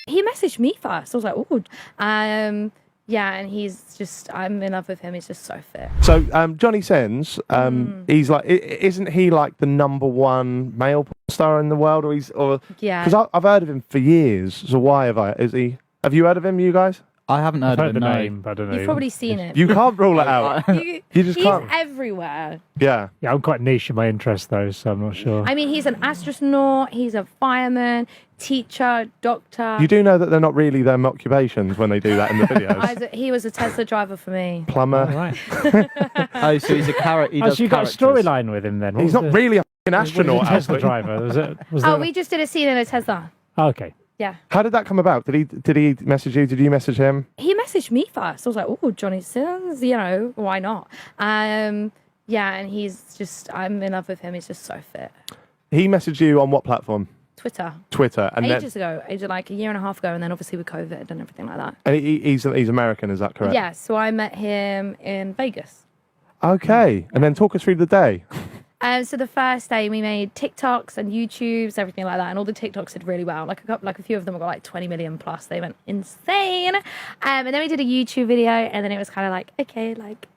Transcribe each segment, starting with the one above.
He messaged me first. I was like, oh, yeah, and I'm in love with him. He's just so fit. So Johnny Sins, he's like, isn't he like the #1 male porn star in the world, Yeah. Because I've heard of him for years. So why have I? Have you heard of him, you guys? I haven't heard of the it, no. name, but I don't know. You've probably seen it. You can't rule it out. You just can't. He's everywhere. Yeah. Yeah, I'm quite niche in my interest though, so I'm not sure. I mean, he's an astronaut, he's a fireman, teacher, doctor. You do know that they're not really their occupations when they do that in the videos. He was a Tesla driver for me. Plumber. All right. Oh, so he's a character. He does so you got a characters. storyline with him then? What He's was not the- really a fucking what was the astronaut. Tesla Alfie. driver. Was We just did a scene in a Tesla. Oh, okay. Yeah. How did that come about? Did he message you? Did you message him? He messaged me first. I was like, oh, Johnny Sins, why not? Yeah, and I'm in love with him. He's just so fit. He messaged you on what platform? Twitter. Twitter. And ages ago, like a year and a half ago, and then obviously with COVID and everything like that. And he's American, is that correct? Yeah, so I met him in Vegas. Okay. And then talk us through the day. So the first day we made TikToks and YouTubes, everything like that, and all the TikToks did really well. Like a few of them got like 20 million plus. They went insane. And then we did a YouTube video, and then it was kind of like, okay, like,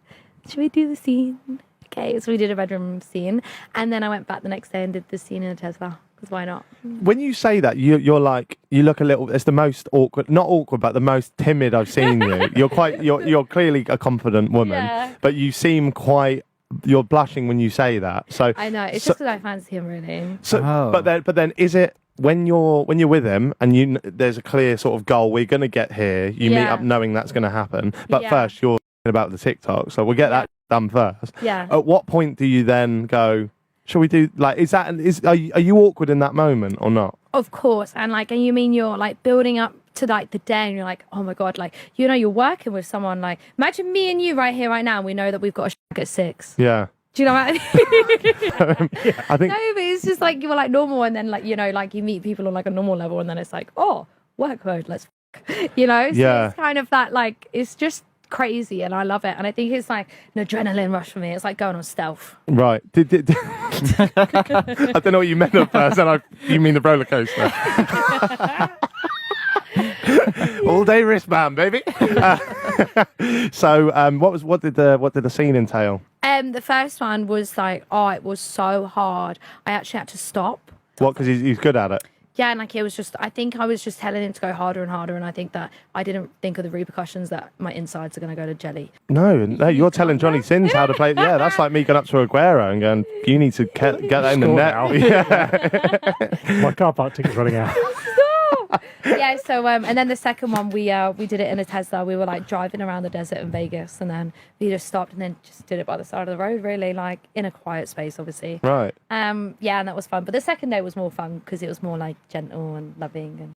should we do the scene? Okay, so we did a bedroom scene, and then I went back the next day and did the scene in a Tesla. Because why not? When you say that, you're like, you look a little. It's the most awkward, not awkward, but the most timid I've seen you. You're clearly a confident woman, Yeah. but you seem quite. You're blushing when you say that. So I know it's just because I fancy him really. So, Oh. but then, is it when you're with him and there's a clear sort of goal? We're gonna get here. You meet Yeah. up knowing that's gonna happen. But Yeah. first, you're thinking about the TikTok, so we'll get that done first. Yeah. At what point do you then go? Shall we do like? Are you awkward in that moment or not? Of course, and you mean you're like building up to like the day, and you're like, oh my god, like you're working with someone. Like imagine me and you right here, right now. And we know that we've got a shag at 6. Yeah. Do you know what I mean? I think. No, but it's just like you're like normal, and then like like you meet people on like a normal level, and then it's like, oh, work mode, let's, So Yeah. it's kind of that like it's just crazy, and I love it, and I think it's like an adrenaline rush for me. It's like going on stealth. Right. I don't know what you meant at first, and you mean the roller coaster. All day wristband, baby. So, what did the scene entail? The first one was like, it was so hard. I actually had to stop. What? Because he's good at it. Yeah, and like it was just, I think I was just telling him to go harder and harder, and I think that I didn't think of the repercussions that my insides are going to go to jelly. No, you're telling Johnny Sins how to play. Yeah, that's like me going up to Aguero and going, you need to get that in the Score net. now. Yeah. My car park ticket's running out. Yeah, so and then the second one we did it in a Tesla. We were like driving around the desert in Vegas, and then we just stopped and then just did it by the side of the road, really, like in a quiet space, obviously. Right. Yeah, and that was fun. But the second day was more fun because it was more like gentle and loving, and